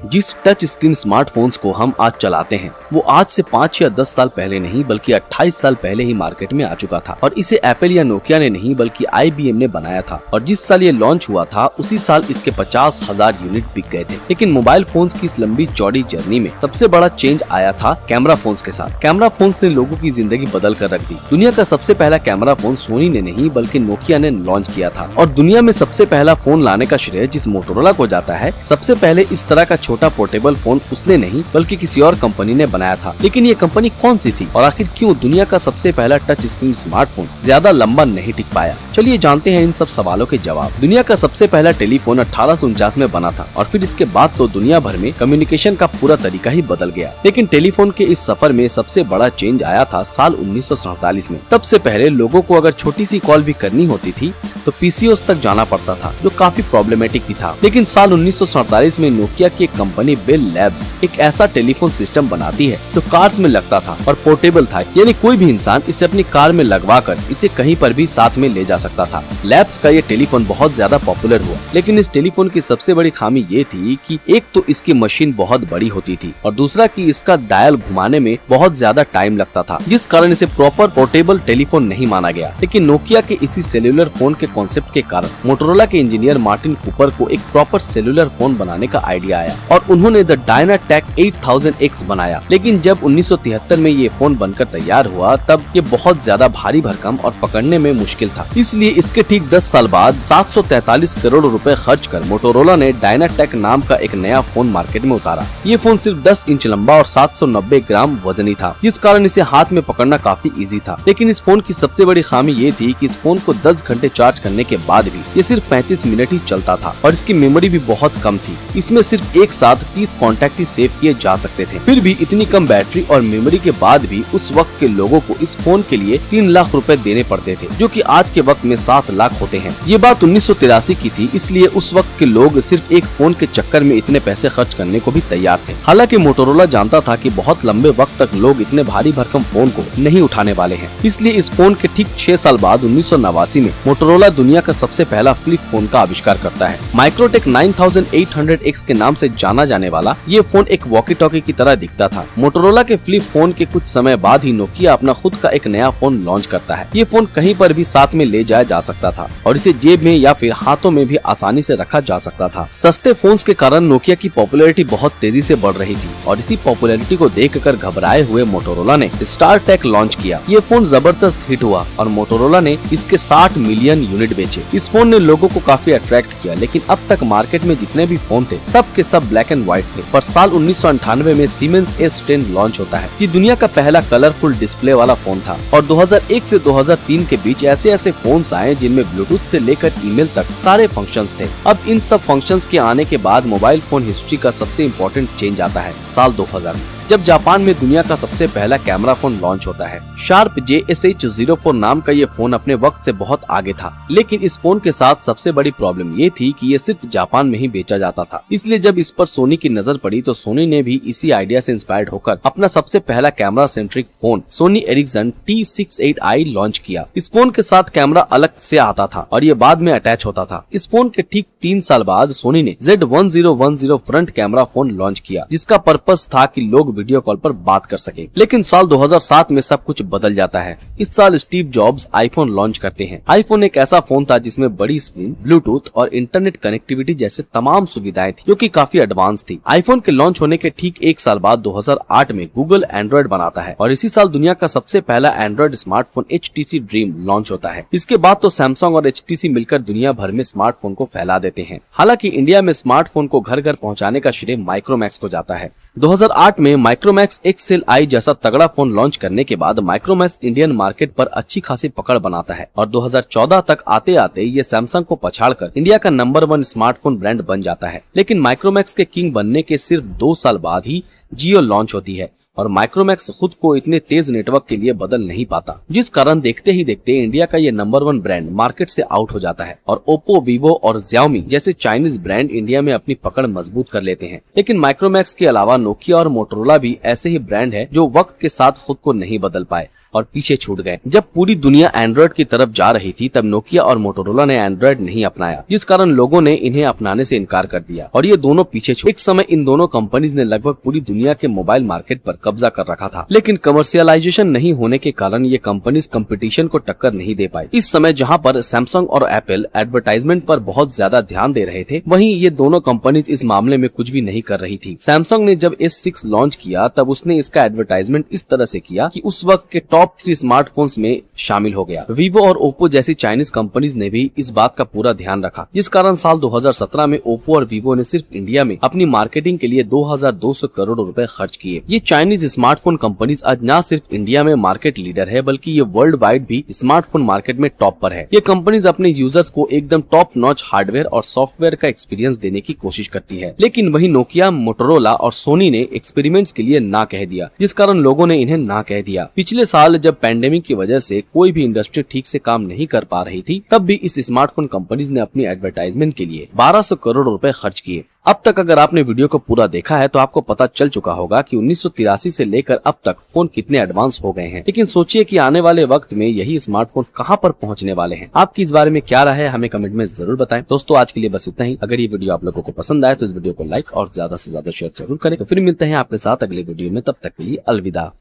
जिस touch screen smartphones को हम आज चलाते हैं वो आज से 5 या 10 साल पहले नहीं बल्कि 28 साल पहले ही मार्केट में आ चुका था और इसे एप्पल या नोकिया ने नहीं बल्कि IBM ने बनाया था और जिस साल ये लॉन्च हुआ था उसी साल इसके 50,000 यूनिट बिक गए थे। लेकिन मोबाइल फोन्स की इस लंबी चौड़ी जर्नी में सबसे बड़ा चेंज आया था कैमरा फोन्स के साथ। कैमरा फोन्स ने लोगों की जिंदगी बदल कर रख दी। दुनिया का सबसे पहला कैमरा फोन सोनी ने नहीं बल्कि नोकिया ने लॉन्च किया था और दुनिया में सबसे पहला फोन लाने का श्रेय जिस मोटोरोला को जाता है। सबसे पहले इस तरह का छोटा पोर्टेबल फोन उसने नहीं बल्कि किसी और कंपनी ने बनाया था। लेकिन ये कंपनी कौन सी थी और आखिर क्यों दुनिया का सबसे पहला टच स्क्रीन स्मार्टफोन ज्यादा लंबा नहीं टिक पाया? चलिए जानते हैं इन सब सवालों के जवाब। दुनिया का सबसे पहला टेलीफोन 1849 में बना था और फिर इसके बाद तो दुनिया भर में कम्युनिकेशन का पूरा तरीका ही बदल गया। लेकिन टेलीफोन के इस सफर में सबसे बड़ा चेंज आया था साल 1947 में। तब से पहले लोगों को अगर छोटी सी कॉल भी करनी होती थी तो PCOS तक जाना पड़ता था जो काफी प्रॉब्लमेटिक भी था। लेकिन साल 1947 में नोकिया की एक कंपनी बेल लैब्स एक ऐसा टेलीफोन सिस्टम बनाती है जो कार्स में लगता था और पोर्टेबल था, यानी कोई भी इंसान इसे अपनी कार में लगवाकर इसे कहीं पर भी साथ में ले जा सकता था। लैब्स का ये टेलीफोन बहुत ज्यादा पॉपुलर हुआ। लेकिन इस टेलीफोन की सबसे बड़ी खामी ये थी कि एक तो इसकी मशीन बहुत बड़ी होती थी और दूसरा कि इसका डायल घुमाने में बहुत ज्यादा टाइम लगता था, जिस कारण इसे प्रॉपर पोर्टेबल टेलीफोन नहीं माना गया। लेकिन नोकिया के इसी सेल्यूलर फोन के कॉन्सेप्ट के कारण मोटोरोला के इंजीनियर मार्टिन कूपर को एक प्रॉपर सेल्यूलर फोन बनाने का आइडिया आया और उन्होंने द डायनाटेक 8000X बनाया। लेकिन जब 1973 में ये फोन बनकर तैयार हुआ तब ये बहुत ज्यादा भारी भरकम और पकड़ने में मुश्किल था। इसलिए इसके ठीक 10 साल बाद 743 करोड़ रुपए खर्च कर मोटोरोला ने डायनाटेक नाम का एक नया फोन मार्केट में उतारा। ये फोन सिर्फ 10 इंच लंबा और 790 ग्राम वजनी था, जिस कारण इसे हाथ में पकड़ना काफी इजी था। लेकिन इस फोन की सबसे बड़ी खामी ये थी कि इस फोन को 10 घंटे चार्ज करने के बाद भी ये सिर्फ 35 मिनट ही चलता था और इसकी मेमोरी भी बहुत कम थी। इसमें सिर्फ एक साथ 30 कॉन्टैक्ट ही सेव किए जा सकते थे। फिर भी इतनी कम बैटरी और मेमोरी के बाद भी उस वक्त के लोगों को इस फोन के लिए 3 लाख रुपए देने पड़ते थे, जो कि आज के वक्त में 7 लाख होते हैं। ये बात 1983 की थी, इसलिए उस वक्त के लोग सिर्फ एक फोन के चक्कर में इतने पैसे खर्च करने को भी तैयार थे। हालांकि मोटोरोला जानता था कि बहुत लंबे वक्त तक लोग इतने भारी भरकम फोन को नहीं उठाने वाले हैं। इसलिए इस फोन के ठीक 6 साल बाद 1989 में मोटोरोला दुनिया का सबसे पहला फ्लिप फोन का आविष्कार करता है। माइक्रोटेक 9800X के नाम से जाना जाने वाला ये फोन एक वॉकी टॉकी की तरह दिखता था। मोटोरोला के फ्लिप फोन के कुछ समय बाद ही नोकिया अपना खुद का एक नया फोन लॉन्च करता है। ये फोन कहीं पर भी साथ में ले जाया जा सकता था और इसे जेब में या फिर हाथों में भी आसानी से रखा जा सकता था। सस्ते फोन्स के कारण नोकिया की पॉपुलैरिटी बहुत तेजी से बढ़ रही थी और इसी पॉपुलैरिटी को देखकर घबराए हुए मोटोरोला ने स्टारटेक लॉन्च किया। ये फोन जबरदस्त हिट हुआ और मोटोरोला ने इसके 60 मिलियन यूनिट बेचे। इस फोन ने लोगों को काफी अट्रैक्ट किया। लेकिन अब तक मार्केट में जितने भी फोन थे सब के सब ब्लैक एंड व्हाइट थे। पर साल 1998 में सीमेंस S10 लॉन्च होता है। ये दुनिया का पहला कलरफुल डिस्प्ले वाला फोन था और 2001 से 2003 के बीच ऐसे ऐसे फोन्स आए जिनमें ब्लूटूथ से लेकर ईमेल तक सारे फंक्शंस थे। अब इन सब फंक्शंस के आने के बाद मोबाइल फोन हिस्ट्री का सबसे इम्पोर्टेंट चेंज आता है साल 2000 में, जब जापान में दुनिया का सबसे पहला कैमरा फोन लॉन्च होता है। शार्प JSH04 नाम का ये फोन अपने वक्त से बहुत आगे था। लेकिन इस फोन के साथ सबसे बड़ी प्रॉब्लम ये थी कि ये सिर्फ जापान में ही बेचा जाता था। इसलिए जब इस पर सोनी की नजर पड़ी तो सोनी ने भी इसी आइडिया से इंस्पायर्ड होकर अपना सबसे पहला camera centric phone Sony Ericsson T68i launch किया। इस फोन के साथ कैमरा अलग से आता था और ये बाद में अटैच होता था। इस फोन के ठीक 3 साल बाद सोनी ने Z1010 front camera phone launch किया, जिसका पर्पस था कि लोग वीडियो कॉल पर बात कर सके। लेकिन साल 2007 में सब कुछ बदल जाता है। इस साल स्टीव जॉब्स आईफोन लॉन्च करते हैं। आईफोन एक ऐसा फोन था जिसमें बड़ी स्क्रीन, ब्लूटूथ और इंटरनेट कनेक्टिविटी जैसे तमाम सुविधाएं थी, जो कि काफी एडवांस थी। आईफोन के लॉन्च होने के ठीक 1 साल बाद 2008 में गूगल एंड्रॉइड बनाता है और इसी साल दुनिया का सबसे पहला Android smartphone HTC dream launch होता है। इसके बाद तो सैमसंग और HTC मिलकर दुनिया भर में स्मार्टफोन को फैला देते हैं। हालांकि इंडिया में स्मार्टफोन को घर घर पहुंचाने का श्रेय माइक्रोमैक्स को जाता है। 2008 में माइक्रोमैक्स XLI जैसा तगड़ा फोन लॉन्च करने के बाद माइक्रोमैक्स इंडियन मार्केट पर अच्छी खासी पकड़ बनाता है और 2014 तक आते आते ये सैमसंग को पछाड़कर इंडिया का नंबर 1 स्मार्टफोन ब्रांड बन जाता है। लेकिन माइक्रोमैक्स के किंग बनने के सिर्फ 2 साल बाद ही जियो लॉन्च होती है और माइक्रोमैक्स खुद को इतने तेज नेटवर्क के लिए बदल नहीं पाता, जिस कारण देखते ही देखते इंडिया का ये नंबर 1 ब्रांड मार्केट से आउट हो जाता है और ओप्पो, वीवो और Xiaomi जैसे चाइनीज ब्रांड इंडिया में अपनी पकड़ मजबूत कर लेते हैं। लेकिन माइक्रोमैक्स के अलावा नोकिया और मोटोरोला भी ऐसे ही ब्रांड है जो वक्त के साथ खुद को नहीं बदल पाए। और पीछे छूट गए। जब पूरी दुनिया एंड्रॉइड की तरफ जा रही थी तब नोकिया और मोटोरोला ने एंड्रॉइड नहीं अपनाया, जिस कारण लोगों ने इन्हें अपनाने से इनकार कर दिया और ये दोनों पीछे छूट। एक समय इन दोनों कंपनीज ने लगभग पूरी दुनिया के मोबाइल मार्केट पर कब्जा कर रखा था, लेकिन कमर्शियलाइजेशन नहीं होने के कारण ये कंपनीज कंपटीशन को टक्कर नहीं दे पाई। इस समय जहां पर सैमसंग और एप्पल एडवर्टाइजमेंट पर बहुत ज्यादा ध्यान दे रहे थे, वहीं ये दोनों कंपनीज इस मामले में कुछ भी नहीं कर रही थी। सैमसंग ने जब S6 लॉन्च किया तब उसने इसका एडवर्टाइजमेंट इस तरह से किया कि उस वक्त के टॉप 3 स्मार्टफोन्स में शामिल हो गया। वीवो और ओप्पो जैसी चाइनीज कंपनीज ने भी इस बात का पूरा ध्यान रखा, जिस कारण साल 2017 में ओप्पो और वीवो ने सिर्फ इंडिया में अपनी मार्केटिंग के लिए 2200 करोड़ रुपए खर्च किए। ये चाइनीज स्मार्टफोन कंपनीज आज न सिर्फ इंडिया में मार्केट लीडर है बल्कि ये वर्ल्ड वाइड भी स्मार्टफोन मार्केट में टॉप पर है। ये कंपनीज अपने यूजर्स को एकदम टॉप नॉच हार्डवेयर और सॉफ्टवेयर का एक्सपीरियंस देने की कोशिश करती है, लेकिन वही नोकिया, मोटोरोला और सोनी ने एक्सपेरिमेंट्स के लिए ना कह दिया, जिस कारण लोगों ने इन्हें ना कह दिया। पिछले साल जब पैंडेमिक की वजह से कोई भी इंडस्ट्री ठीक से काम नहीं कर पा रही थी, तब भी इस स्मार्टफोन कंपनीज ने अपनी एडवर्टाइजमेंट के लिए 1200 करोड़ रुपए खर्च किए। अब तक अगर आपने वीडियो को पूरा देखा है तो आपको पता चल चुका होगा कि 1983 से लेकर अब तक फोन कितने एडवांस हो गए हैं, लेकिन सोचिए कि आने वाले वक्त में यही स्मार्टफोन कहां पर पहुंचने वाले हैं। आपकी इस बारे में क्या राय है, हमें कमेंट में जरूर बताएं। दोस्तों आज के लिए बस इतना ही। अगर ये वीडियो आप लोगों को पसंद आए तो इस वीडियो को लाइक और ज्यादा से ज्यादा शेयर जरूर करें। तो फिर मिलते हैं आपके साथ अगले वीडियो में, तब तक के लिए अलविदा।